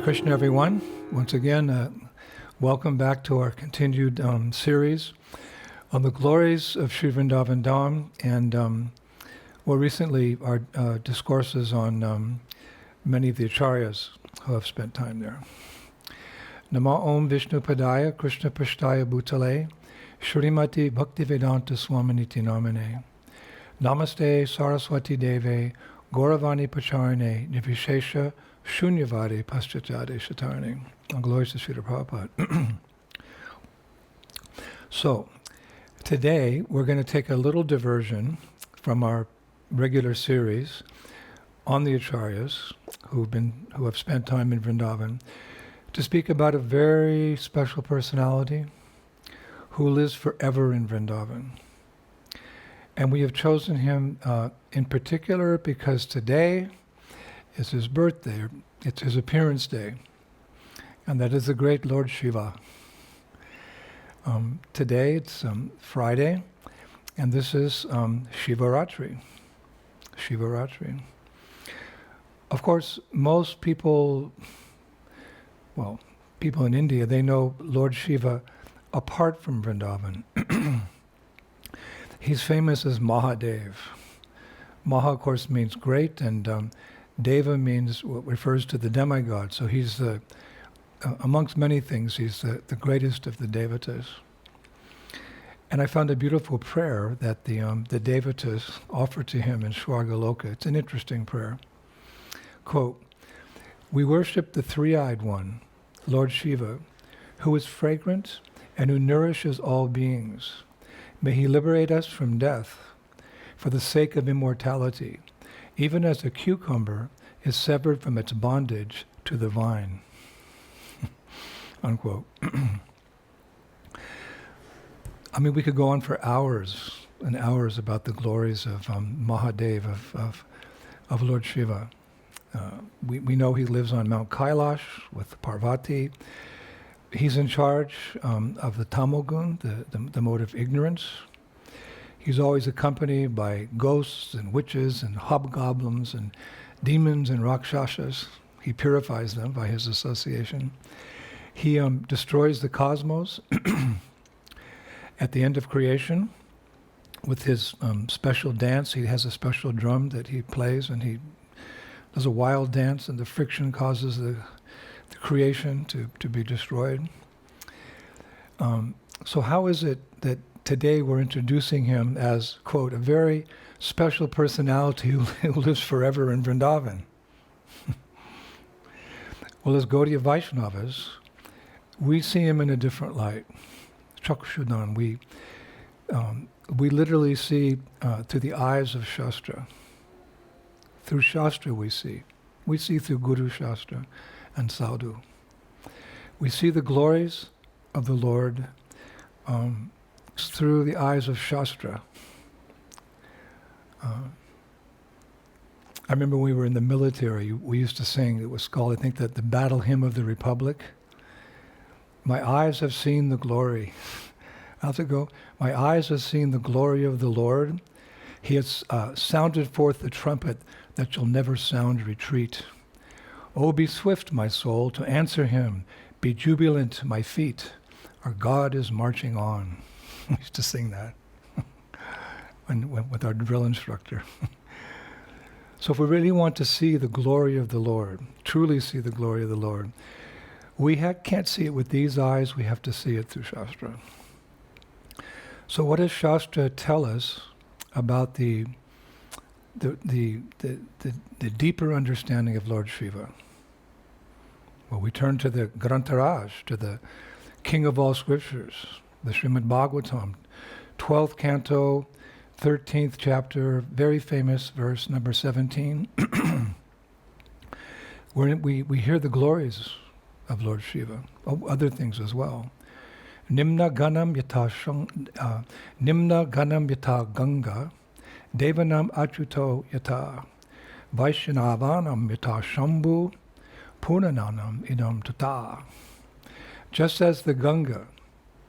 Krishna, everyone. Once again, welcome back to our continued series on the glories of Sri Vrindavan Dhama, and more recently, our discourses on many of the acharyas who have spent time there. Nama Om Vishnu Padaya Krishna Pashtaya Bhutale Shrimati Bhaktivedanta Swaminiti Namane Namaste Saraswati Deve Gauravani Pacharane Nivishesha Shunyavadi Paschatade Shatarane. Glories to Srila Prabhupada. So, today we're going to take a little diversion from our regular series on the acharyas who have spent time in Vrindavan to speak about a very special personality who lives forever in Vrindavan. And we have chosen him in particular because today is his birthday, it's his appearance day, and that is the great Lord Siva. Today it's Friday, and this is Sivaratri. Sivaratri. Of course, most people, people in India, they know Lord Siva apart from Vrindavan. He's famous as Mahadev. Maha, of course, means great, and Deva means what refers to the demigod. So he's amongst many things, he's the greatest of the devotees. And I found a beautiful prayer that the devotees offer to him in Swargaloka. It's an interesting prayer. Quote, "We worship the three-eyed one, Lord Siva, who is fragrant and who nourishes all beings. May he liberate us from death for the sake of immortality, even as a cucumber is severed from its bondage to the vine." Unquote. I mean, we could go on for hours and hours about the glories of Mahadev, of Lord Siva. We know he lives on Mount Kailash with Parvati. He's in charge of the tamogun, the mode of ignorance. He's always accompanied by ghosts and witches and hobgoblins and demons and rakshasas. He purifies them by his association. He destroys the cosmos at the end of creation with his special dance. He has a special drum that he plays, and he does a wild dance, and the friction causes the creation to be destroyed. So how is it that today we're introducing him as, quote, a very special personality who lives forever in Vrindavan? Well, as Gaudiya Vaisnavas, we see him in a different light. Chakshudan, we literally see through the eyes of Shastra. Through Shastra we see. We see through Guru Shastra and Sadhu. We see the glories of the Lord through the eyes of Shastra. I remember when we were in the military, we used to sing, it was called, I think, that the Battle Hymn of the Republic. My eyes have seen the glory. How's it go? My eyes have seen the glory of the Lord. He has sounded forth the trumpet that shall never sound retreat. Oh, be swift, my soul, to answer him. Be jubilant, my feet. Our God is marching on. We used to sing that with our drill instructor. So if we really want to see the glory of the Lord, truly see the glory of the Lord, we can't see it with these eyes, we have to see it through Shastra. So what does Shastra tell us about the deeper understanding of Lord Siva? Well, we turn to the Grantaraj, to the king of all scriptures, the Srimad Bhagavatam, 12th canto, 13th chapter, very famous verse number 17, where we hear the glories of Lord Siva, other things as well. Nimna ganam yata ganga, devanam achuto yata, vaishnavanam yata shambhu, punananam idam tata. Just as the Ganga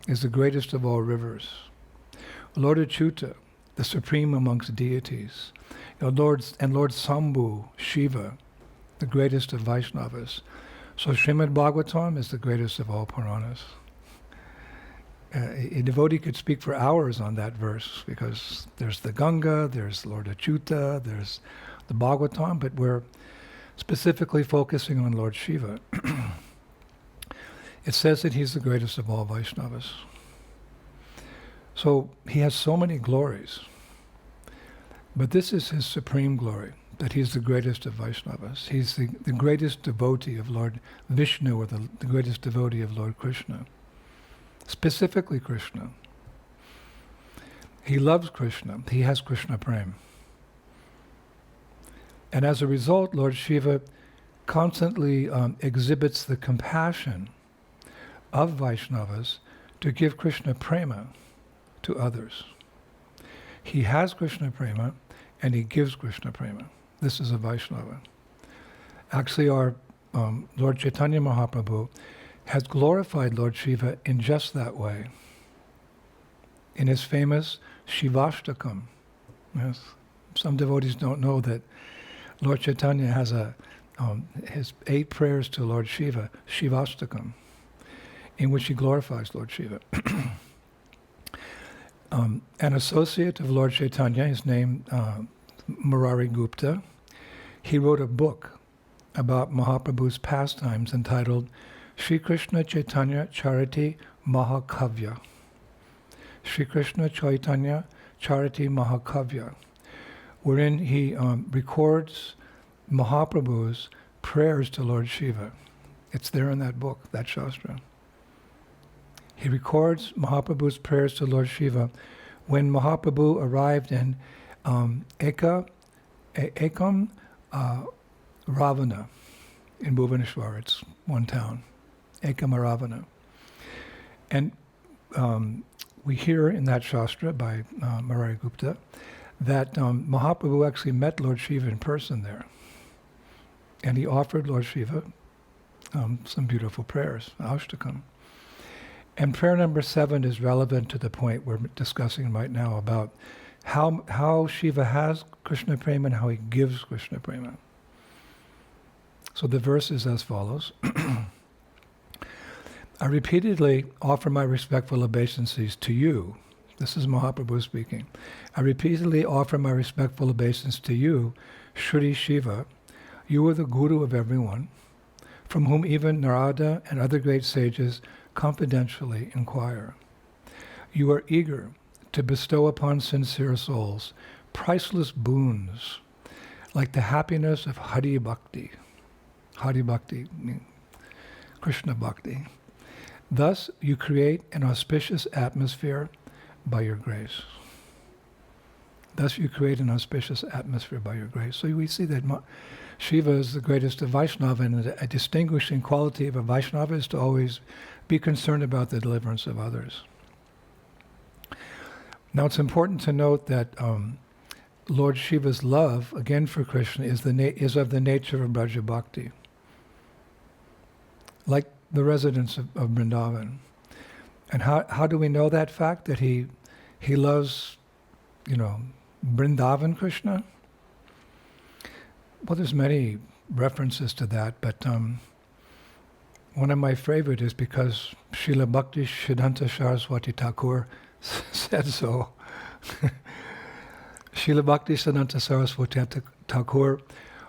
is the greatest of all rivers, Lord Achyuta, the supreme amongst deities, Lord Shambhu, Shiva, the greatest of Vaisnavas, So Srimad Bhagavatam is the greatest of all Puranas. A devotee could speak for hours on that verse because there's the Ganga, there's Lord Achyuta, there's the Bhagavatam, but we're specifically focusing on Lord Shiva. It says that he's the greatest of all Vaisnavas. So he has so many glories, but this is his supreme glory, that he's the greatest of Vaisnavas. He's the greatest devotee of Lord Vishnu, or the greatest devotee of Lord Krishna. Specifically Krishna. He loves Krishna. He has Krishna Prem. And as a result, Lord Shiva constantly exhibits the compassion of Vaishnavas to give Krishna Prema to others. He has Krishna Prema and he gives Krishna Prema. This is a Vaishnava. Actually, our Lord Chaitanya Mahaprabhu has glorified Lord Shiva in just that way. In his famous Shivashtakam. Yes. Some devotees don't know that Lord Chaitanya has his 8 prayers to Lord Shiva, Shivashtakam, in which he glorifies Lord Shiva. An associate of Lord Chaitanya is named Murari Gupta. He wrote a book about Mahaprabhu's pastimes entitled Sri Krishna Chaitanya Charity Mahakavya. Sri Krishna Chaitanya Charity Mahakavya, wherein he records Mahaprabhu's prayers to Lord Shiva. It's there in that book, that Shastra. He records Mahaprabhu's prayers to Lord Shiva when Mahaprabhu arrived in Ekam Ravana in Bhubaneswar. It's one town, Ekam Ravana. And we hear in that Shastra by Murari Gupta that Mahaprabhu actually met Lord Shiva in person there. And he offered Lord Shiva some beautiful prayers, Ashtakam. And prayer number 7 is relevant to the point we're discussing right now about how Shiva has Krishna Prema and how he gives Krishna Prema. So the verse is as follows. I repeatedly offer my respectful obeisances to you. This is Mahaprabhu speaking. I repeatedly offer my respectful obeisance to you, Shri Shiva. You are the guru of everyone, from whom even Narada and other great sages confidentially inquire. You are eager to bestow upon sincere souls priceless boons, like the happiness of Hari Bhakti. Hari Bhakti means Krishna Bhakti. Thus, you create an auspicious atmosphere by your grace. Thus, you create an auspicious atmosphere by your grace. So we see that Shiva is the greatest of Vaishnava, and a distinguishing quality of a Vaishnava is to always be concerned about the deliverance of others. Now, it's important to note that Lord Shiva's love, again for Krishna, is of the nature of Braja Bhakti, like the residents of Vrindavan. And how do we know that fact, that he loves, Vrindavan Krishna? Well, there's many references to that, but one of my favorite is because Srila Bhakti Siddhanta Saraswati Thakur said so. Srila Bhakti Siddhanta Saraswati Thakur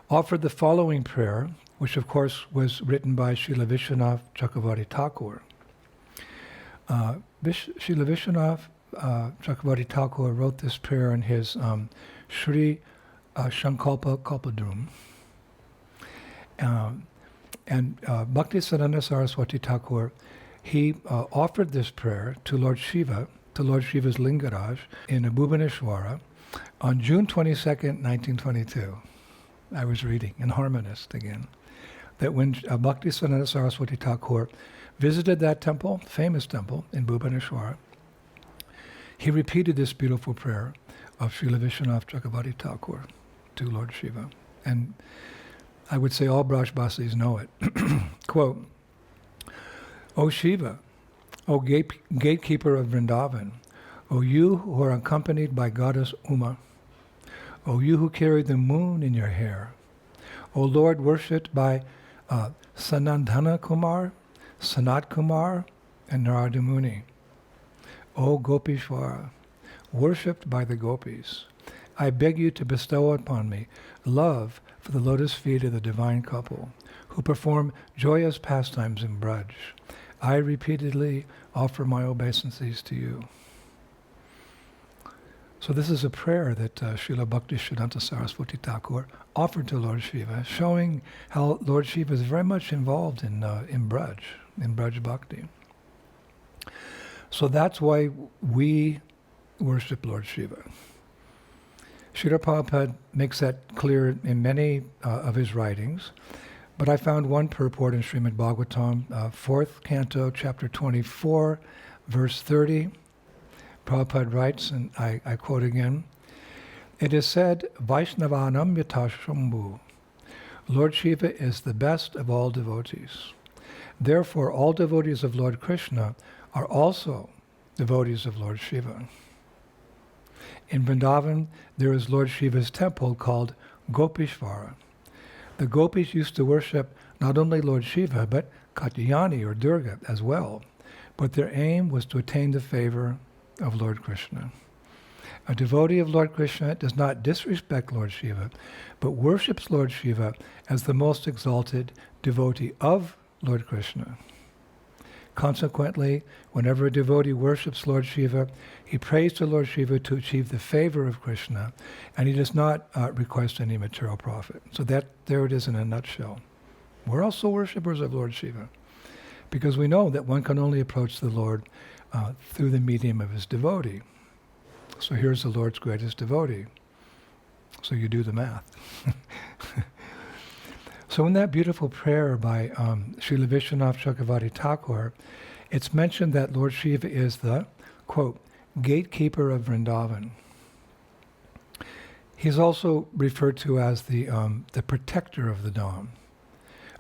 offered the following prayer, which of course was written by Srila Vishwanath Chakravarti Thakur. Srila Vishwanath Chakravarti Thakur wrote this prayer in his Sri Shankalpa Kalpadrum. And Bhaktisiddhanta Saraswati Thakur, he offered this prayer to Lord Shiva, to Lord Shiva's Lingaraj in Bhubaneswara on June 22nd, 1922. I was reading in Harmonist again, that when Bhaktisiddhanta Saraswati Thakur visited that temple, famous temple in Bhubaneswara, he repeated this beautiful prayer of Srila Vishwanath Chakravarti Thakur to Lord Shiva. And I would say all Brajbasis know it. Quote, O Shiva, O gatekeeper of Vrindavan, O you who are accompanied by goddess Uma, O you who carry the moon in your hair, O Lord worshipped by Sanandana Kumar, Sanat Kumar, and Narada Muni. O Gopisvara, worshipped by the gopis, I beg you to bestow upon me love for the lotus feet of the divine couple who perform joyous pastimes in Braj. I repeatedly offer my obeisances to you. So this is a prayer that Srila Bhaktisiddhanta Saraswati Thakur offered to Lord Shiva, showing how Lord Shiva is very much involved in Braj Bhakti. So that's why we worship Lord Shiva. Srila Prabhupada makes that clear in many of his writings, but I found one purport in Srimad Bhagavatam, 4th canto, chapter 24, verse 30. Prabhupada writes, and I quote again, it is said, Vaisnavanam yatashambhu. Lord Shiva is the best of all devotees. Therefore, all devotees of Lord Krishna are also devotees of Lord Shiva. In Vrindavan, there is Lord Shiva's temple called Gopisvara. The gopis used to worship not only Lord Shiva, but Katyayani or Durga as well. But their aim was to attain the favor of Lord Krishna. A devotee of Lord Krishna does not disrespect Lord Shiva, but worships Lord Shiva as the most exalted devotee of Lord Krishna. Consequently, whenever a devotee worships Lord Shiva, he prays to Lord Shiva to achieve the favor of Krishna, and he does not request any material profit. So there it is in a nutshell. We're also worshippers of Lord Shiva, because we know that one can only approach the Lord through the medium of his devotee. So here's the Lord's greatest devotee. So you do the math. So in that beautiful prayer by Srila Vishwanath Chakravarti Thakur, it's mentioned that Lord Shiva is the, quote, gatekeeper of Vrindavan. He's also referred to as the protector of the Dham.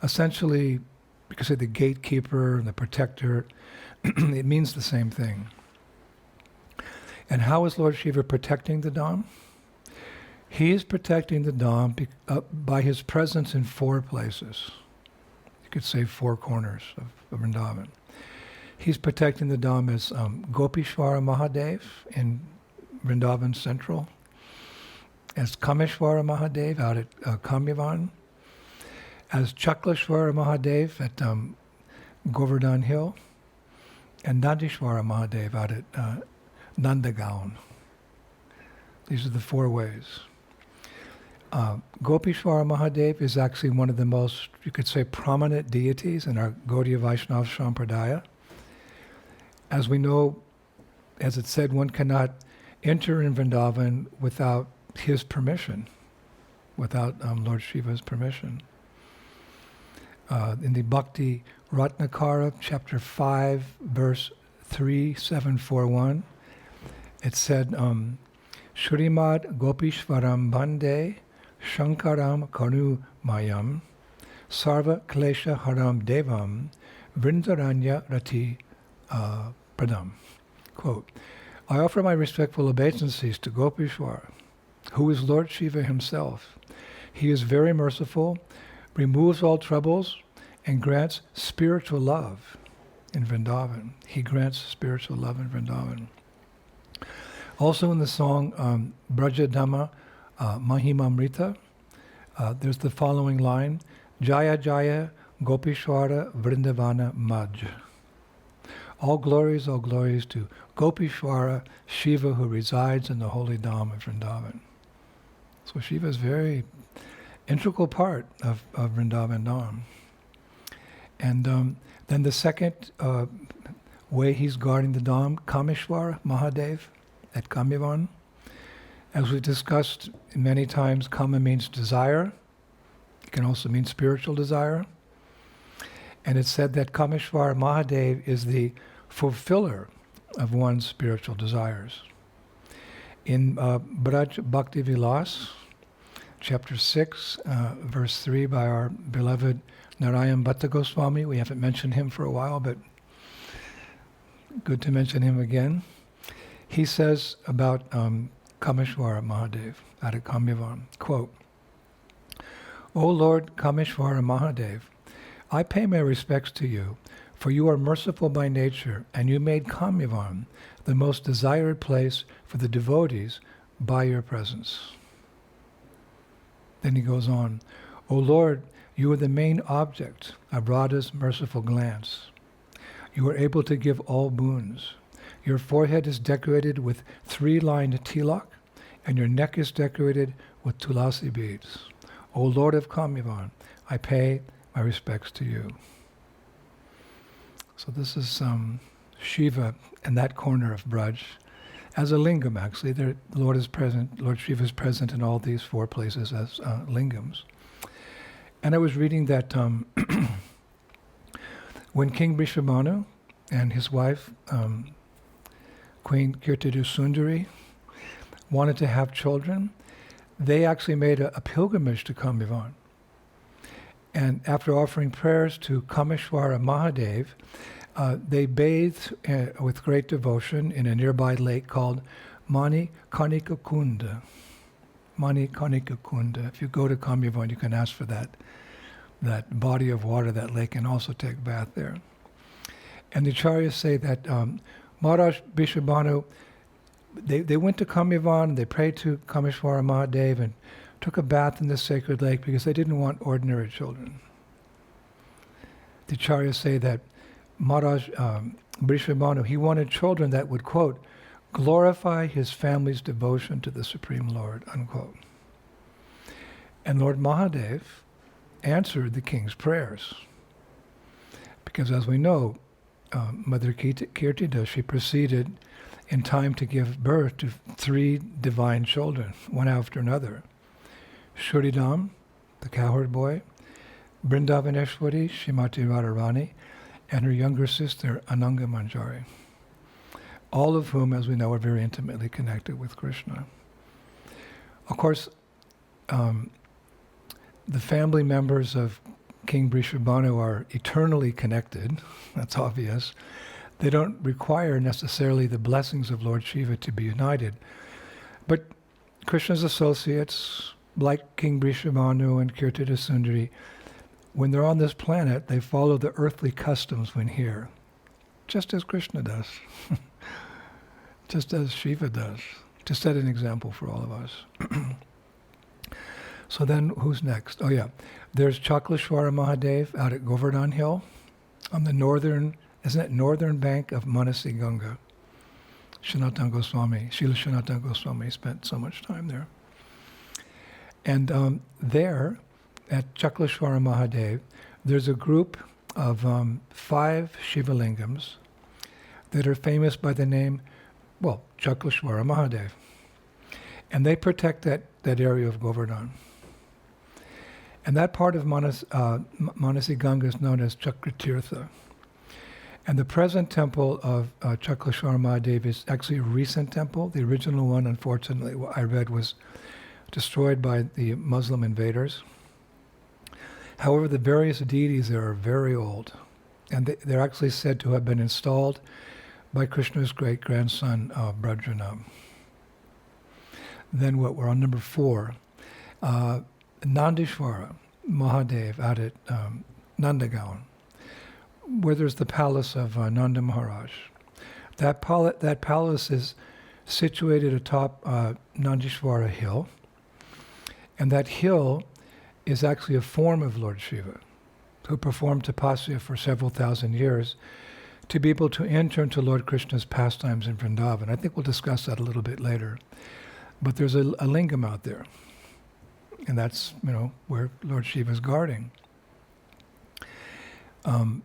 Essentially, because of the gatekeeper and the protector, it means the same thing. And how is Lord Shiva protecting the Dham? He is protecting the Dham by his presence in 4 places. You could say 4 corners of Vrindavan. He's protecting the Dham as Gopisvara Mahadev in Vrindavan Central, as Kameshwara Mahadev out at Kamyavan, as Chaklashwara Mahadev at Govardhan Hill, and Nandishwara Mahadev out at Nanda. These are the 4 ways. Gopisvara Mahadev is actually one of the most, you could say, prominent deities in our Gaudiya Vaishnava Sampradaya. As we know, as it said, one cannot enter in Vrindavan without his permission, without Lord Shiva's permission. In the Bhakti Ratnakara, chapter 5, verse 3741, it said, Shrimad Gopishvaram Bande Shankaram Kanu Mayam Sarva Klesha Haram Devam Vrindaranya Rati Pradam. Quote, I offer my respectful obeisances to Gopishwara, who is Lord Shiva himself. He is very merciful, removes all troubles, and grants spiritual love in Vrindavan. He grants spiritual love in Vrindavan. Also in the song Braja Dhamma Mahimamrita, there's the following line, Jaya Jaya Gopishwara Vrindavana Maj. All glories to Gopishwara, Shiva, who resides in the holy Dham of Vrindavan. So Shiva is a very integral part of Vrindavan Dham. And then the second way he's guarding the Dham, Kameshwara Mahadev at Kamyavan. As we've discussed many times, Kama means desire. It can also mean spiritual desire. And it's said that Kameshwara Mahadev is the fulfiller of one's spiritual desires. In Braj Bhakti Vilas, chapter 6, verse 3, by our beloved Narayan Bhatta Goswami, we haven't mentioned him for a while, but good to mention him again. He says about Kameshwara Mahadev out of Kamyavan, quote, O Lord Kameshwara Mahadev, I pay my respects to you, for you are merciful by nature, and you made Kamyavan the most desired place for the devotees by your presence. Then he goes on, O Lord, you are the main object of Radha's merciful glance. You are able to give all boons. Your forehead is decorated with 3-lined tilak, and your neck is decorated with tulasi beads. O Lord of Kamyavan, I pay my respects to you. So this is Shiva in that corner of Braj. As a lingam, actually, the Lord is present. Lord Shiva is present in all these 4 places as lingams. And I was reading that when King Vrishabhanu and his wife, Queen Kirtidusundari, wanted to have children, they actually made a pilgrimage to Kamyavan. And after offering prayers to Chaklashwara Mahadev, they bathed with great devotion in a nearby lake called Mani Kanika Kunda. Mani Kanika Kunda. If you go to Kamyavan, you can ask for that body of water, that lake, and also take a bath there. And the acharyas say that Maharaj Vrishabhanu, they went to Kamyavan, they prayed to Chaklashwara Mahadev and took a bath in this sacred lake because they didn't want ordinary children. The acharyas say that Maharaj Vrishabhanu, he wanted children that would, quote, glorify his family's devotion to the Supreme Lord, unquote. And Lord Mahadev answered the king's prayers. Because as we know, Mother Kirtida, she proceeded in time to give birth to 3 divine children, one after another. Shuridam, the cowherd boy, Vrindavaneshwari, Shrimati Radharani, and her younger sister, Ananga Manjari. All of whom, as we know, are very intimately connected with Krishna. Of course, the family members of King Vrishabhanu are eternally connected. That's obvious. They don't require necessarily the blessings of Lord Shiva to be united. But Krishna's associates, like King Vrishabhanu and Kirtida Sundari, when they're on this planet, they follow the earthly customs when here, just as Krishna does, just as Shiva does, to set an example for all of us. So then, who's next? Oh yeah, there's Chaklashwara Mahadev out at Govardhan Hill, on the northern bank of Manasi Ganga. Sanatana Goswami, Srila Sanatana Goswami spent so much time there. And there, at Chaklashwara Mahadev, there's a group of 5 Shiva lingams that are famous by the name, Chaklashwara Mahadev. And they protect that area of Govardhan. And that part of Manasi Ganga is known as Chakratirtha. And the present temple of Chaklashwara Mahadev is actually a recent temple. The original one, unfortunately, what I read, was destroyed by the Muslim invaders. However, the various deities there are very old. And they're actually said to have been installed by Krishna's great-grandson, Arjuna. Then we're on number 4. Nandishwara Mahadev out at Nandagaon, where there's the palace of Nanda Maharaj. That palace is situated atop Nandishwara Hill, and that hill is actually a form of Lord Shiva, who performed tapasya for several thousand years to be able to enter into Lord Krishna's pastimes in Vrindavan. I think we'll discuss that a little bit later. But there's a lingam out there, and that's, where Lord Shiva is guarding. Srila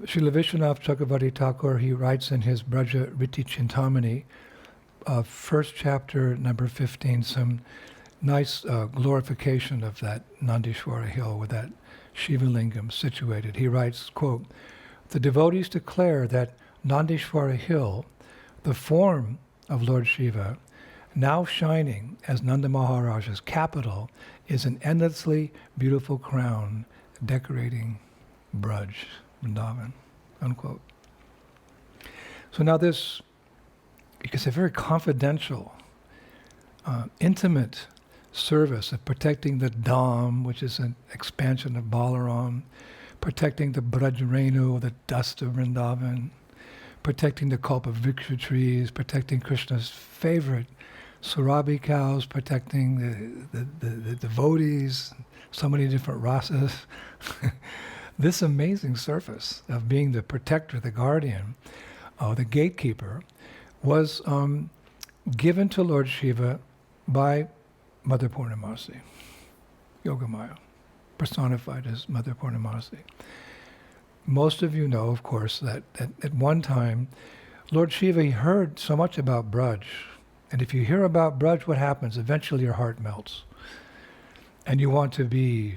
Vishwanath Chakravarti Thakur, he writes in his Braja Riti Chintamani, first chapter, number 15, some nice glorification of that Nandishwara Hill where that Shiva lingam situated. He writes, quote, "The devotees declare that Nandishwara Hill, the form of Lord Shiva, now shining as Nanda Maharaja's capital, is an endlessly beautiful crown decorating Braj, Vrindavan," unquote. So now this, you can say, very confidential, intimate service of protecting the Dham, which is an expansion of Balaram, protecting the Brajrenu, the dust of Vrindavan, protecting the Kalpavriksha trees, protecting Krishna's favorite Surabhi cows, protecting the devotees, so many different rasas. This amazing service of being the protector, the guardian, the gatekeeper, was given to Lord Shiva by Mother Purnamasi, Yogamaya, personified as Mother Purnamasi. Most of you know, of course, that at one time, Lord Shiva heard so much about Braj. And if you hear about Braj, what happens? Eventually your heart melts. And you want to be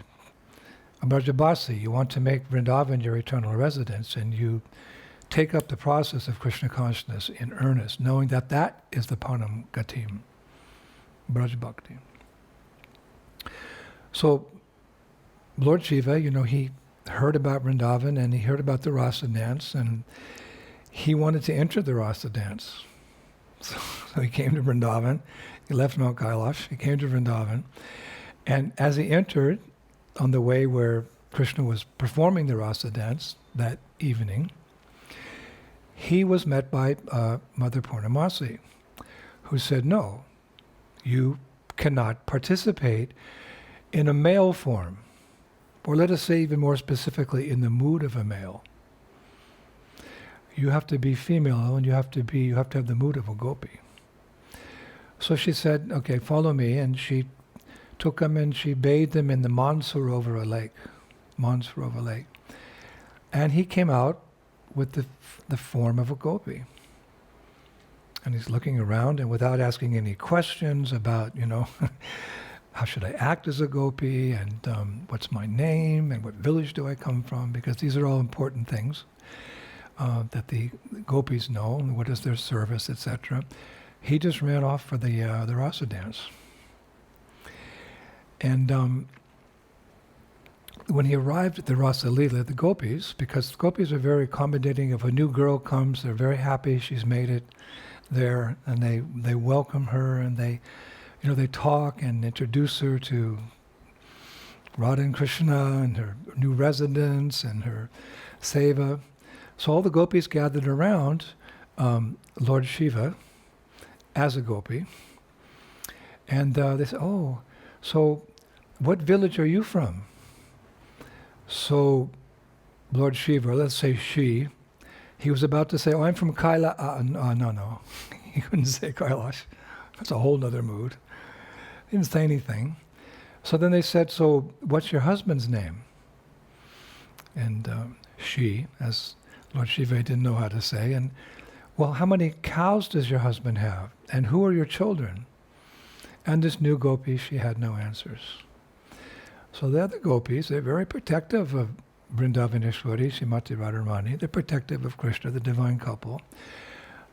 a Brajabasi. You want to make Vrindavan your eternal residence. And you take up the process of Krishna consciousness in earnest, knowing that that is the Param Gatim, Braj Bhakti. So Lord Shiva, he heard about Vrindavan and he heard about the rasa dance, and he wanted to enter the rasa dance. So he came to Vrindavan, he left Mount Kailash, he came to Vrindavan, and as he entered on the way where Krishna was performing the rasa dance that evening, he was met by Mother Purnamasi, who said, no, you cannot participate in a male form, or let us say even more specifically, in the mood of a male. You have to be female, and you have to have the mood of a gopi. So she said, okay, follow me, and she took him and she bathed him in the Mansarovara lake, and he came out with the form of a gopi. And he's looking around, and without asking any questions about, how should I act as a gopi, and what's my name, and what village do I come from, because these are all important things that the gopis know, and what is their service, etc. He just ran off for the rasa dance. And when he arrived at the Rasa Leela, the gopis, because gopis are very accommodating, if a new girl comes, they're very happy she's made it there, and they welcome her, and they talk and introduce her to Radha and Krishna and her new residence and her seva. So all the gopis gathered around Lord Shiva as a gopi, and they said, oh, so what village are you from? So Lord Shiva, let's say he was about to say, oh, I'm from Kailash. No. He couldn't say Kailash. That's a whole other mood. He didn't say anything. So then they said, so what's your husband's name? And she, as Lord Shiva didn't know how to say, and well, how many cows does your husband have? And who are your children? And this new gopi, she had no answers. So the other gopis, they're very protective of Vrindavaneshwari, Srimati Radharani. They're protective of Krishna, the divine couple.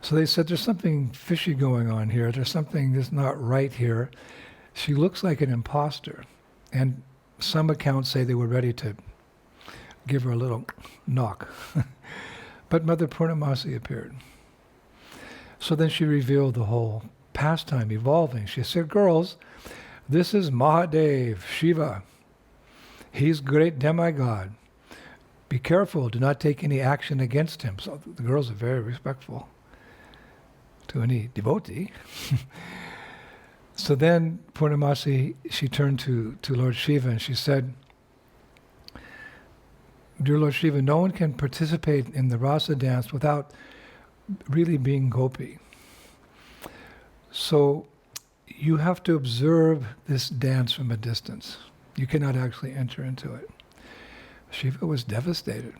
So they said, there's something fishy going on here. There's something that's not right here. She looks like an imposter. And some accounts say they were ready to give her a little knock. But Mother Purnamasi appeared. So then she revealed the whole pastime evolving. She said, girls, this is Mahadev, Shiva. He's great demigod. Be careful, do not take any action against him. So the girls are very respectful to any devotee. So then Purnamasi, she turned to Lord Shiva and she said, dear Lord Shiva, no one can participate in the rasa dance without really being gopi. So you have to observe this dance from a distance. You cannot actually enter into it. Shiva was devastated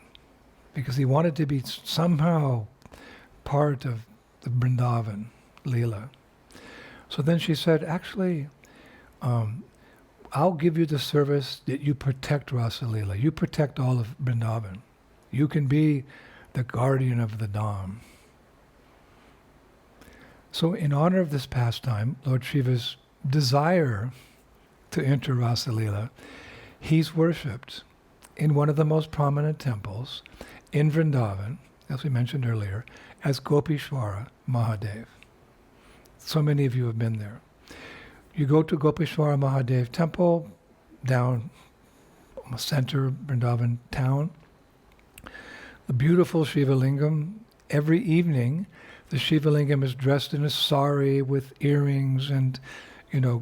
because he wanted to be somehow part of the Vrindavan Leela. So then she said, actually, I'll give you the service that you protect Rasa Leela. You protect all of Vrindavan. You can be the guardian of the Dham. So in honor of this pastime, Lord Shiva's desire to enter Rasa Leela, he's worshipped in one of the most prominent temples in Vrindavan, as we mentioned earlier, as Gopisvara Mahadev. So many of you have been there. You go to Gopisvara Mahadev temple, down center Vrindavan town, The beautiful Shiva Lingam. Every evening, the Shiva Lingam is dressed in a sari with earrings and,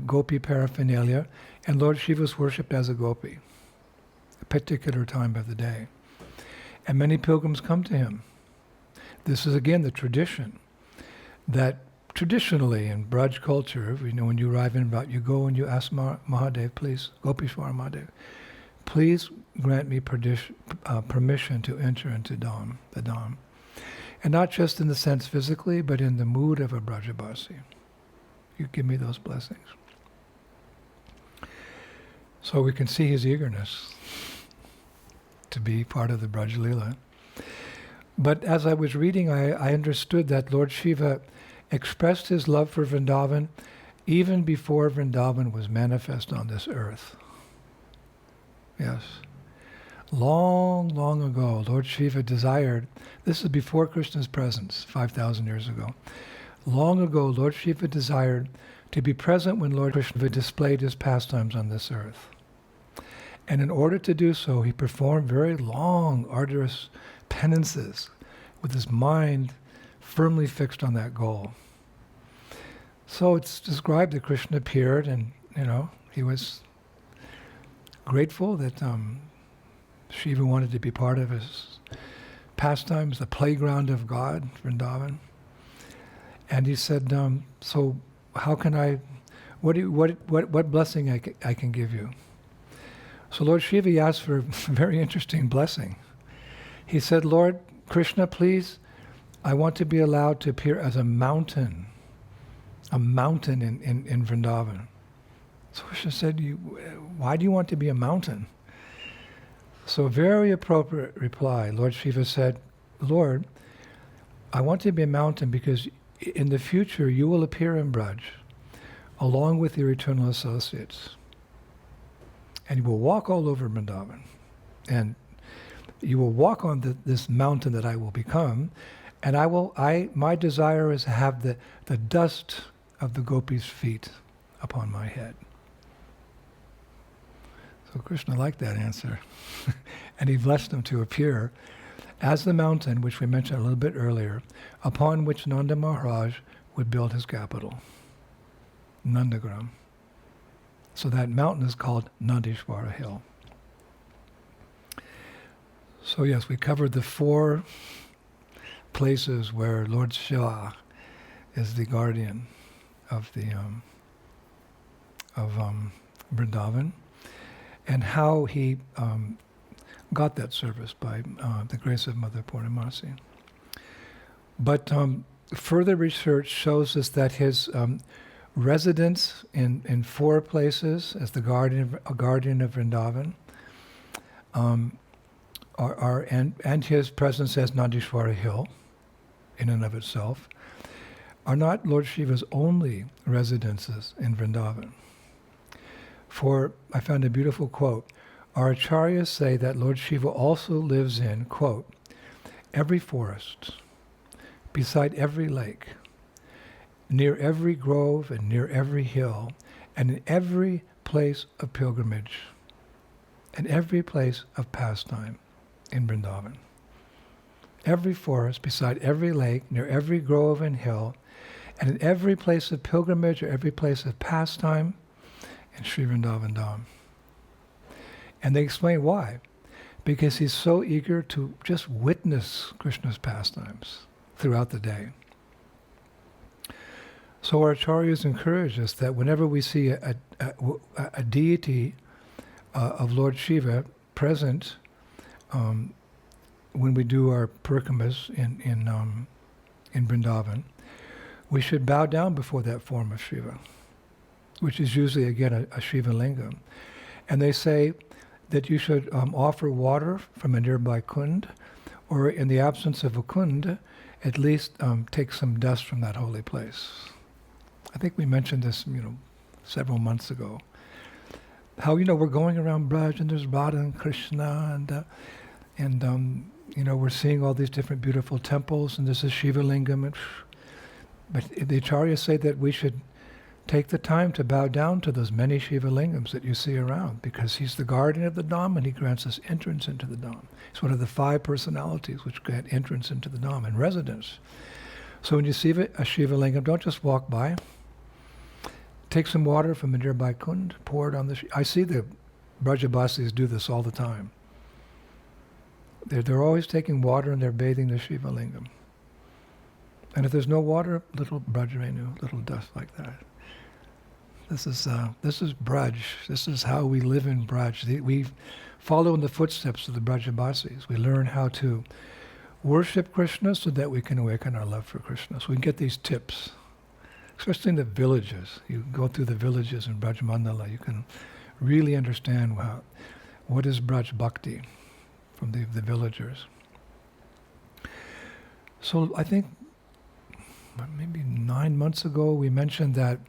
gopi paraphernalia, and Lord Shiva is worshipped as a gopi, a particular time of the day. And many pilgrims come to him. This is again the tradition that traditionally in Braj culture, when you arrive in Braj, you go and you ask Mahadev, please, Gopisvara Mahadeva, please grant me permission to enter into the Dham. And not just in the sense physically, but in the mood of a Brajabasi. You give me those blessings. So we can see his eagerness to be part of the Braj Leela. But as I was reading, I understood that Lord Shiva expressed his love for Vrindavan even before Vrindavan was manifest on this earth. Yes. Long, long ago, Lord Shiva desired, this is before Krishna's presence, 5,000 years ago. Long ago, Lord Shiva desired to be present when Lord Krishna displayed his pastimes on this earth. And in order to do so, he performed very long, arduous penances with his mind firmly fixed on that goal. So it's described that Krishna appeared and, he was grateful that Shiva wanted to be part of his pastimes, the playground of God, Vrindavan. And he said, so how can what blessing I can give you? So Lord Shiva asked for a very interesting blessing. He said, Lord Krishna, please, I want to be allowed to appear as a mountain in Vrindavan. So Krishna said, why do you want to be a mountain? So very appropriate reply. Lord Shiva said, Lord, I want to be a mountain because in the future you will appear in Braj along with your eternal associates. And you will walk all over Vrindavan. And you will walk on this mountain that I will become. And my desire is to have the dust of the gopis' feet upon my head. So Krishna liked that answer. And he blessed him to appear as the mountain, which we mentioned a little bit earlier, upon which Nanda Maharaj would build his capital, Nandagram. So that mountain is called Nandishwara Hill. So yes, we covered the 4 places where Lord Siva is the guardian of the Vrindavan, and how he got that service by the grace of Mother Purnamasi. But further research shows us that his residence in 4 places as the guardian of Vrindavan, and his presence as Nandishwara Hill, in and of itself, are not Lord Shiva's only residences in Vrindavan. For I found a beautiful quote. Our acharyas say that Lord Shiva also lives in, quote, every forest, beside every lake, near every grove and near every hill, and in every place of pilgrimage, and every place of pastime in Vrindavan. Every forest, beside every lake, near every grove and hill, and in every place of pilgrimage or every place of pastime in Sri Vrindavan Dhama. And they explain why. Because he's so eager to just witness Krishna's pastimes throughout the day. So our acharyas encourage us that whenever we see a deity of Lord Shiva present, when we do our parikramas in Vrindavan, we should bow down before that form of Shiva, which is usually, again, a Shiva lingam. And they say that you should offer water from a nearby kund, or in the absence of a kund, at least take some dust from that holy place. I think we mentioned this, several months ago. How, we're going around Braj and there's Radha and Krishna and we're seeing all these different beautiful temples and there's a Shiva lingam. But the acharyas say that we should take the time to bow down to those many Shiva lingams that you see around, because he's the guardian of the Dham and he grants us entrance into the Dham. He's one of the 5 personalities which grant entrance into the Dham and residence. So when you see a Shiva lingam, don't just walk by. Take some water from a nearby kund, pour it on the I see the Brajabasis do this all the time. They're always taking water and they're bathing the Shiva lingam. And if there's no water, little Brajrenu, little dust like that. This is Braj. This is how we live in Braj. We follow in the footsteps of the Brajabasis. We learn how to worship Krishna so that we can awaken our love for Krishna. So we can get these tips, especially in the villages. You go through the villages in Braj Mandala, you can really understand what is Braj Bhakti from the villagers. So I think maybe 9 months ago we mentioned that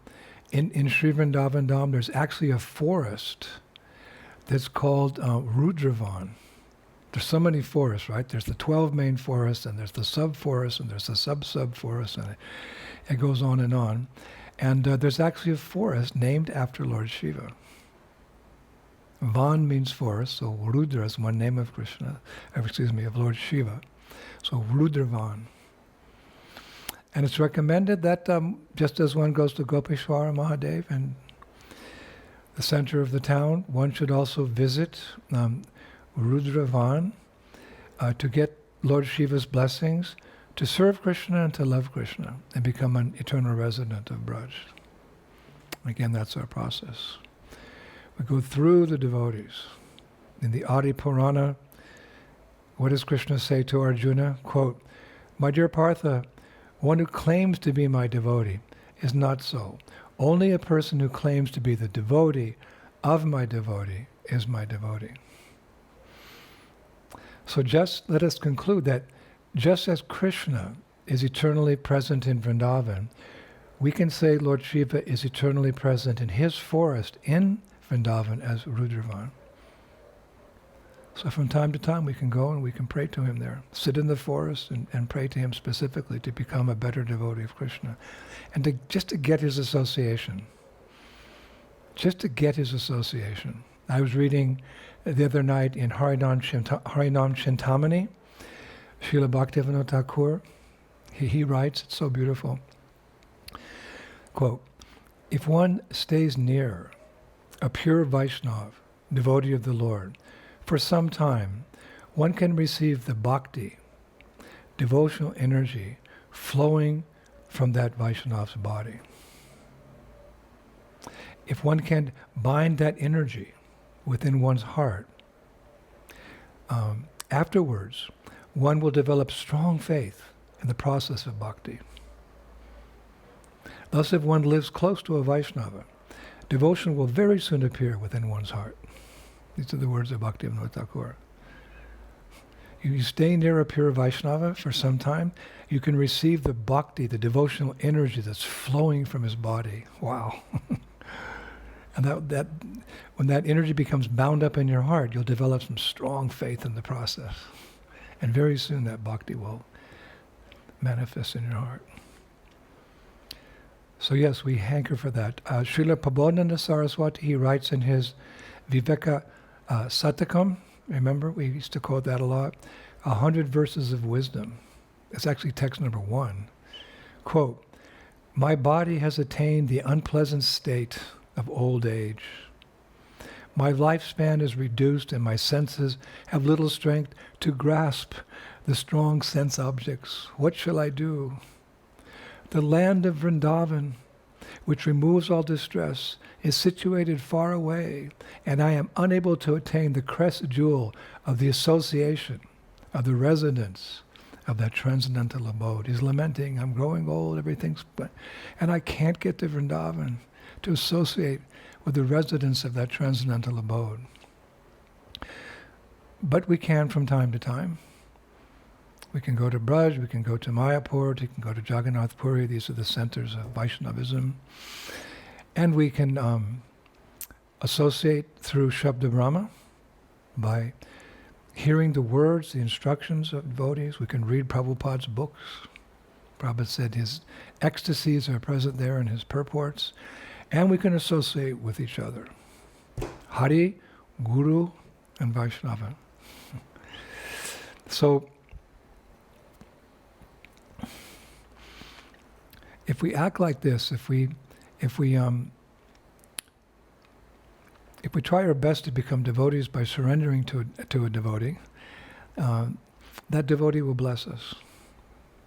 in Sri Vrindavan Dhama there's actually a forest that's called Rudravan. There's so many forests, right? There's the 12 main forests, and there's the sub-forests, and there's the sub-sub-forests, and it goes on. And there's actually a forest named after Lord Shiva. Van means forest, so Rudra is one name of of Lord Shiva. So Rudravan. And it's recommended that just as one goes to Gopisvara Mahadev and the center of the town, one should also visit Rudravan to get Lord Shiva's blessings, to serve Krishna and to love Krishna and become an eternal resident of Braj. Again, that's our process. We go through the devotees. In the Adi Purana, what does Krishna say to Arjuna? Quote, "My dear Partha, one who claims to be my devotee is not so. Only a person who claims to be the devotee of my devotee is my devotee." So just let us conclude that just as Krishna is eternally present in Vrindavan, we can say Lord Shiva is eternally present in his forest in Vrindavan as Rudravan. So from time to time we can go and we can pray to him there. Sit in the forest and pray to him specifically to become a better devotee of Krishna. And just to get his association. Just to get his association. I was reading the other night in Harinam Chintamani, Srila Bhaktivinoda Thakur. He writes, it's so beautiful. Quote, "If one stays near a pure Vaishnava, devotee of the Lord, for some time, one can receive the bhakti, devotional energy, flowing from that Vaishnava's body. If one can bind that energy within one's heart, afterwards, one will develop strong faith in the process of bhakti. Thus, if one lives close to a Vaishnava, devotion will very soon appear within one's heart." These are the words of Bhaktivinoda Thakur. You stay near a pure Vaishnava for some time, you can receive the bhakti, the devotional energy that's flowing from his body. Wow. And that when that energy becomes bound up in your heart, you'll develop some strong faith in the process. And very soon that bhakti will manifest in your heart. So yes, we hanker for that. Srila Prabodhananda Saraswati, he writes in his Viveka Satakam, remember, we used to quote that a lot, 100 verses of wisdom. It's actually text number 1. Quote, "My body has attained the unpleasant state of old age. My lifespan is reduced and my senses have little strength to grasp the strong sense objects. What shall I do? The land of Vrindavan, which removes all distress, is situated far away, and I am unable to attain the crest jewel of the association, of the residence of that transcendental abode." He's lamenting, I'm growing old, and I can't get to Vrindavan to associate with the residence of that transcendental abode. But we can from time to time. We can go to Braj, we can go to Mayapur, we can go to Jagannath Puri. These are the centers of Vaishnavism. And we can associate through Shabda Brahma by hearing the words, the instructions of devotees. We can read Prabhupada's books. Prabhupada said his ecstasies are present there in his purports, and we can associate with each other. Hari, Guru, and Vaishnava. So, if we act like this, if we try our best to become devotees by surrendering to a devotee, that devotee will bless us.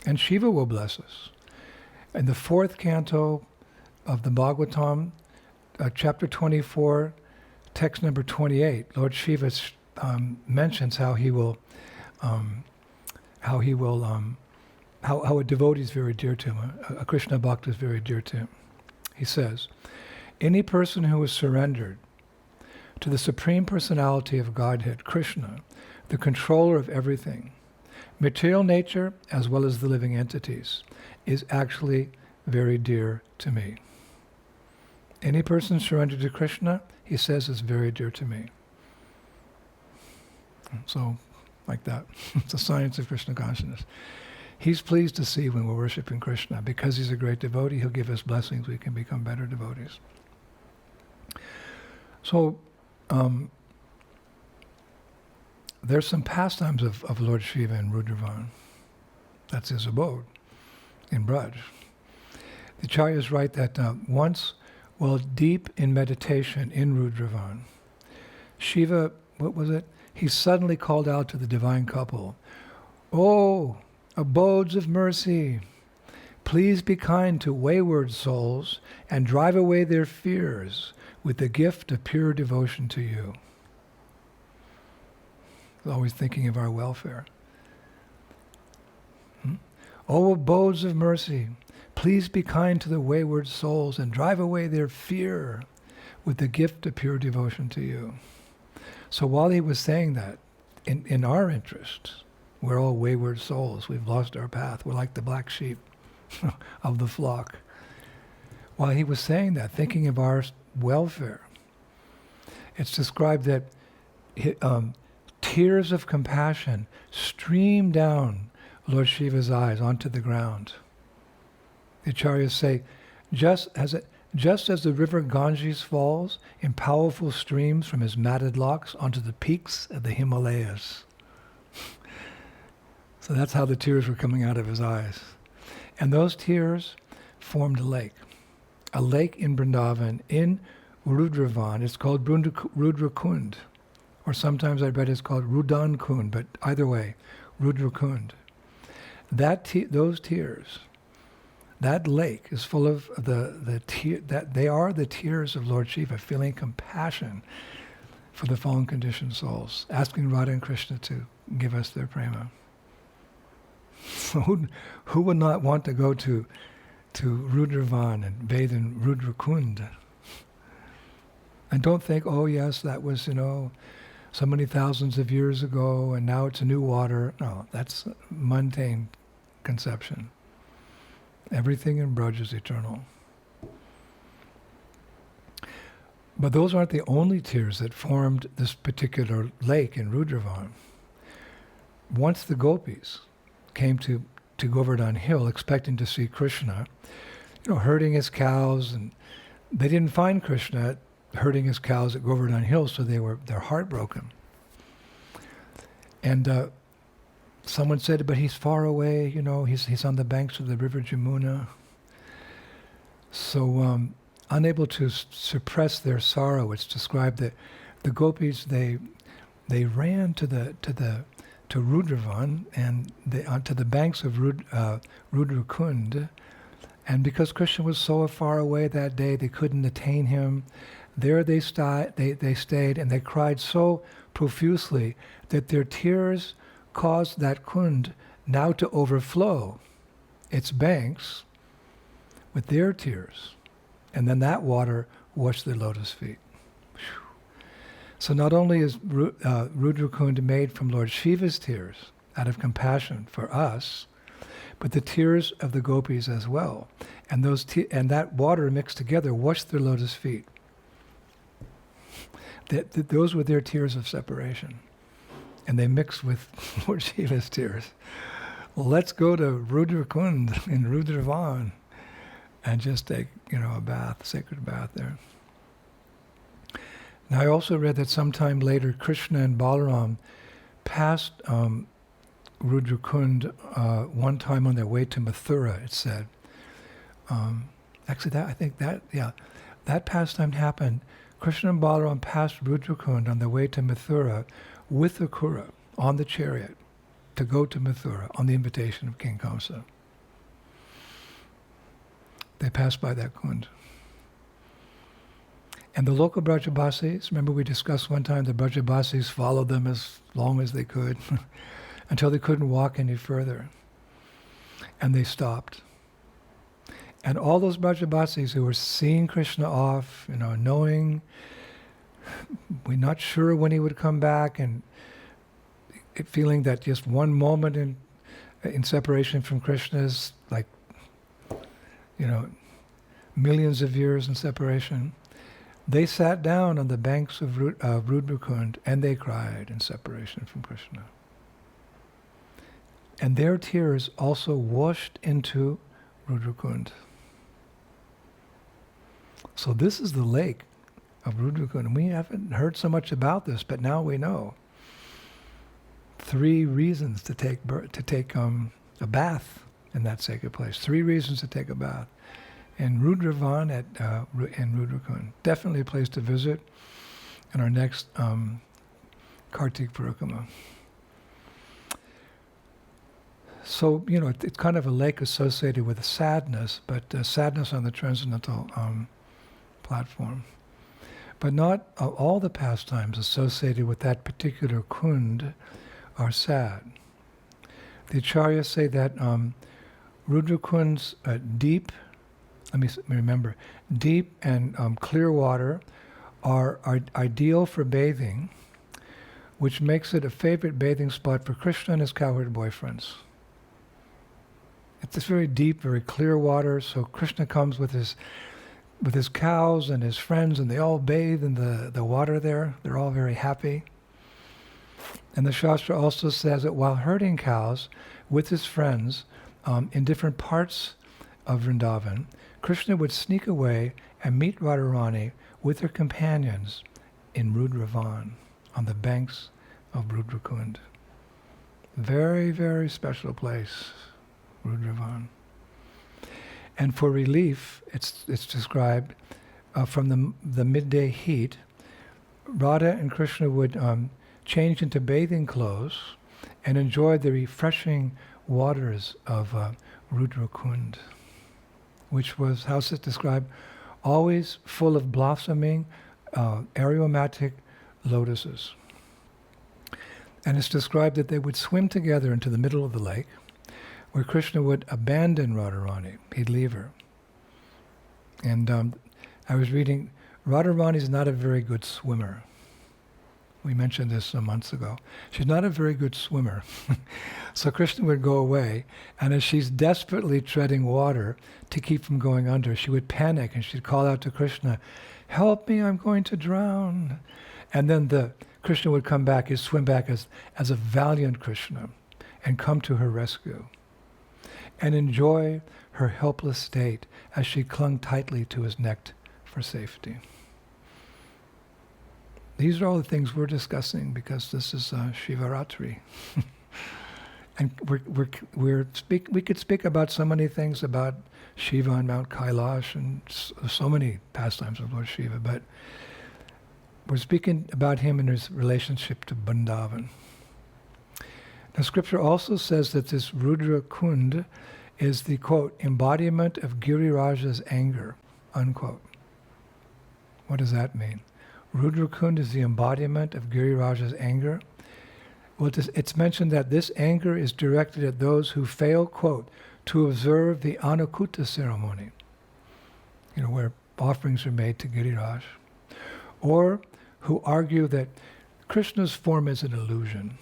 And Shiva will bless us. In the fourth canto of the Bhagavatam, chapter 24, text number 28, Lord Shiva mentions how a devotee is very dear to him, a Krishna Bhakta is very dear to him. He says, any person who is surrendered to the Supreme Personality of Godhead, Krishna, the controller of everything, material nature as well as the living entities, is actually very dear to me. Any person surrendered to Krishna, he says, is very dear to me. So, like that. It's the science of Krishna consciousness. He's pleased to see when we're worshiping Krishna. Because he's a great devotee, he'll give us blessings. We can become better devotees. So, there's some pastimes of Lord Shiva in Rudravan. That's his abode, in Braj. The Acharyas write that once, while deep in meditation in Rudravan, Shiva, what was it? He suddenly called out to the divine couple, "Oh, abodes of mercy, please be kind to wayward souls and drive away their fears with the gift of pure devotion to you." Always thinking of our welfare. "Oh, abodes of mercy, please be kind to the wayward souls and drive away their fear with the gift of pure devotion to you." So while he was saying that, in our interest, we're all wayward souls. We've lost our path. We're like the black sheep of the flock. While he was saying that, thinking of our welfare, it's described that tears of compassion stream down Lord Shiva's eyes onto the ground. The Acharyas say, just as the river Ganges falls in powerful streams from his matted locks onto the peaks of the Himalayas. So that's how the tears were coming out of his eyes. And those tears formed a lake in Vrindavan, in Rudravan. It's called Rudrakund. Or sometimes I read it's called Rudan Kund, but either way, Rudrakund. Those tears, that lake is full of they are the tears of Lord Shiva, feeling compassion for the fallen conditioned souls, asking Radha and Krishna to give us their prema. So who would not want to go to Rudravan and bathe in Rudrakund? And don't think, oh yes, that was, so many thousands of years ago, and now it's a new water. No, that's mundane conception. Everything in Braj is eternal. But those aren't the only tears that formed this particular lake in Rudravan. Once the gopis came to Govardhan Hill expecting to see Krishna, herding his cows, and they didn't find Krishna herding his cows at Govardhan Hill, so they're heartbroken. And someone said, but he's far away, he's on the banks of the river Jamuna. So unable to suppress their sorrow, it's described that the gopis, they ran to Rudravan and onto the banks of Rudrakund, and because Krishna was so far away that day, they couldn't attain him. There they stayed, and they cried so profusely that their tears caused that kund now to overflow its banks with their tears. And then that water washed their lotus feet. So not only is Rudrakund made from Lord Shiva's tears, out of compassion for us, but the tears of the gopis as well. And that water mixed together washed their lotus feet. Those were their tears of separation. And they mixed with Lord Shiva's tears let's go to Rudrakund in Rudravan and just take, a bath, sacred bath there. Now I also read that sometime later Krishna and Balaram passed Rudrakund one time on their way to Mathura, it said. Actually, that pastime happened. Krishna and Balaram passed Rudrakund on their way to Mathura with Akura on the chariot to go to Mathura on the invitation of King Kamsa. They passed by that kund. And the local Brajabasis, remember we discussed one time the Brajabasis followed them as long as they could until they couldn't walk any further. And they stopped. And all those Brajabasis who were seeing Krishna off, knowing, we're not sure when he would come back, and feeling that just one moment in separation from Krishna is like, millions of years in separation. They sat down on the banks of Rudrakund and they cried in separation from Krishna. And their tears also washed into Rudrakund. So this is the lake of Rudrakund. And we haven't heard so much about this, but now we know. 3 reasons to take a bath in that sacred place. 3 reasons to take a bath. In Rudravan in Rudrakund. Definitely a place to visit in our next Kartik Parikrama. So, it's kind of a lake associated with sadness, but sadness on the transcendental platform. But not all the pastimes associated with that particular kund are sad. The acharyas say that Rudrakund's deep and clear water are ideal for bathing, which makes it a favorite bathing spot for Krishna and his cowherd boyfriends. It's this very deep, very clear water, so Krishna comes with his cows and his friends, and they all bathe in the water there. They're all very happy. And the Shastra also says that while herding cows with his friends in different parts of Vrindavan, Krishna would sneak away and meet Radharani with her companions in Rudravan, on the banks of Rudrakund. Very, very special place, Rudravan. And for relief, it's described from the midday heat, Radha and Krishna would change into bathing clothes and enjoy the refreshing waters of Rudrakund, which was, how's it described, always full of blossoming aromatic lotuses. And it's described that they would swim together into the middle of the lake, where Krishna would abandon Radharani. He'd leave her. And I was reading, Radharani is not a very good swimmer. We mentioned this some months ago. She's not a very good swimmer. So Krishna would go away, and as she's desperately treading water to keep from going under, she would panic and she'd call out to Krishna, "Help me, I'm going to drown." And then Krishna would come back, he'd swim back as a valiant Krishna and come to her rescue and enjoy her helpless state as she clung tightly to his neck for safety. These are all the things we're discussing because this is Sivaratri. And we could speak about so many things about Shiva on Mount Kailash and so many pastimes of Lord Shiva, but we're speaking about him in his relationship to Vrindavan. Now, Scripture also says that this Rudra Kund is the, quote, embodiment of Giriraja's anger, unquote. What does that mean? Rudra Kund is the embodiment of Giriraja's anger. Well, it's mentioned that this anger is directed at those who fail, quote, to observe the Anakuta ceremony, where offerings are made to Giriraj, or who argue that Krishna's form is an illusion.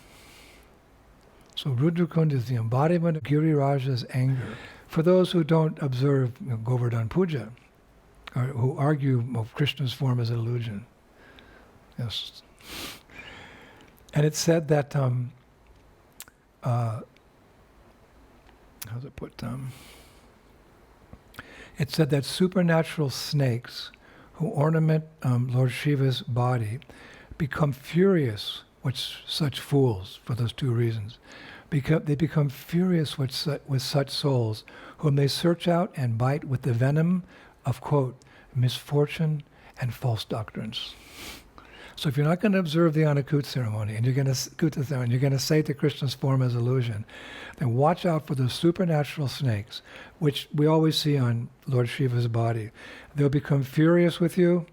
So Rudrakund is the embodiment of Giriraja's anger. For those who don't observe Govardhan Puja, or who argue Krishna's form as an illusion. Yes. And it's said that how's it put? It said that supernatural snakes who ornament Lord Shiva's body become furious with such fools for those two reasons. They become furious with such souls whom they search out and bite with the venom of, quote, misfortune and false doctrines. So if you're not going to observe the Anakut ceremony, and you're going to say to Krishna's form as illusion, then watch out for those supernatural snakes, which we always see on Lord Shiva's body. They'll become furious with you,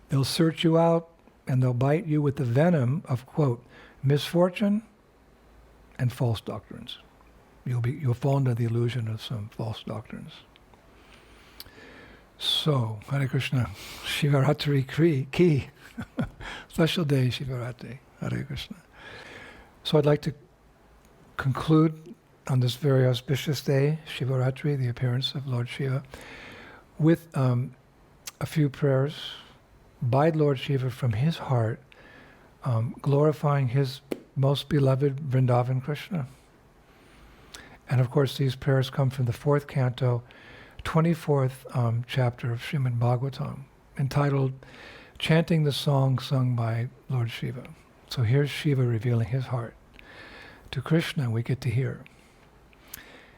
they'll search you out, and they'll bite you with the venom of, quote, misfortune and false doctrines. You'll fall into the illusion of some false doctrines. So, Hare Krishna, Sivaratri ki. Special day, Sivaratri, Hare Krishna. So I'd like to conclude on this very auspicious day, Sivaratri, the appearance of Lord Shiva, with a few prayers by Lord Shiva from his heart, glorifying his most beloved Vrindavan Krishna. And of course these prayers come from the 4th canto, 24th chapter of Srimad Bhagavatam, entitled Chanting the Song Sung by Lord Shiva. So here's Shiva revealing his heart to Krishna, we get to hear.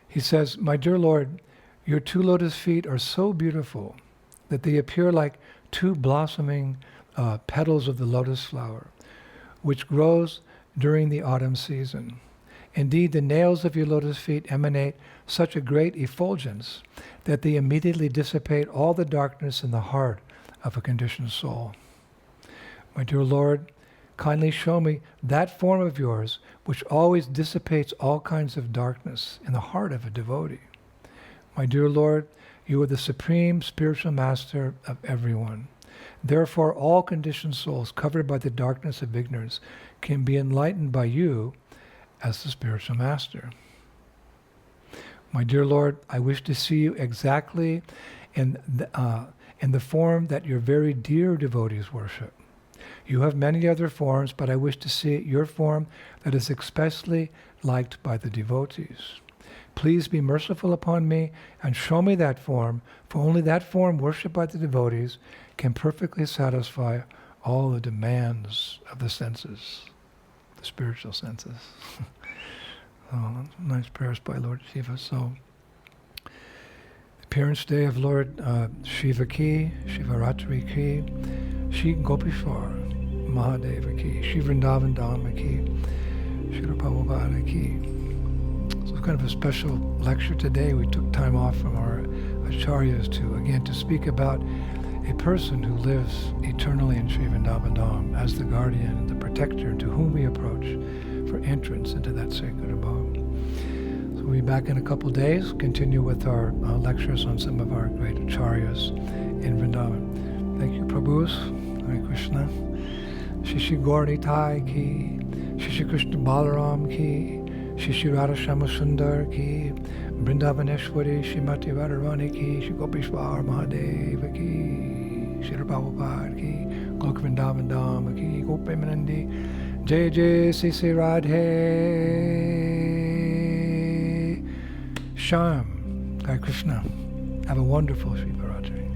He says, my dear Lord, your 2 lotus feet are so beautiful that they appear like 2 blossoming petals of the lotus flower, which grows during the autumn season. Indeed, the nails of your lotus feet emanate such a great effulgence that they immediately dissipate all the darkness in the heart of a conditioned soul. My dear Lord, kindly show me that form of yours which always dissipates all kinds of darkness in the heart of a devotee. My dear Lord, you are the supreme spiritual master of everyone. Therefore, all conditioned souls covered by the darkness of ignorance can be enlightened by you as the spiritual master. My dear Lord, I wish to see you exactly in the form that your very dear devotees worship. You have many other forms, but I wish to see your form that is especially liked by the devotees. Please be merciful upon me and show me that form, for only that form worshipped by the devotees can perfectly satisfy all the demands of the senses, the spiritual senses. Nice prayers by Lord Siva. So, appearance day of Lord Shiva ki, Sivaratri ki, Sri Gopisvara Mahadeva ki, Sri Vrindavan Dhama ki, Sri Prabhupada ki. So it's kind of a special lecture today. We took time off from our acharyas to speak about a person who lives eternally in Sri Vrindavan Dhama as the guardian and the protector to whom we approach for entrance into that sacred abode. So we'll be back in a couple days, continue with our lectures on some of our great acharyas in Vrindavan. Thank you, Prabhus. Hare Krishna. Shri Gauri Thai ki, Shri Krishna Balaram ki, Shri Radha Shama Sundar ki, Vrindavaneshwari Shrimati Radharani ki, Shri Gopisvara Mahadeva ki, Shri Prabhupada ki, Gok Vrindavan Dhama ki, Gopimanandi, Jaya Jaya Sri Radhe Shyam. Hare Krishna. Have a wonderful Sivaratri.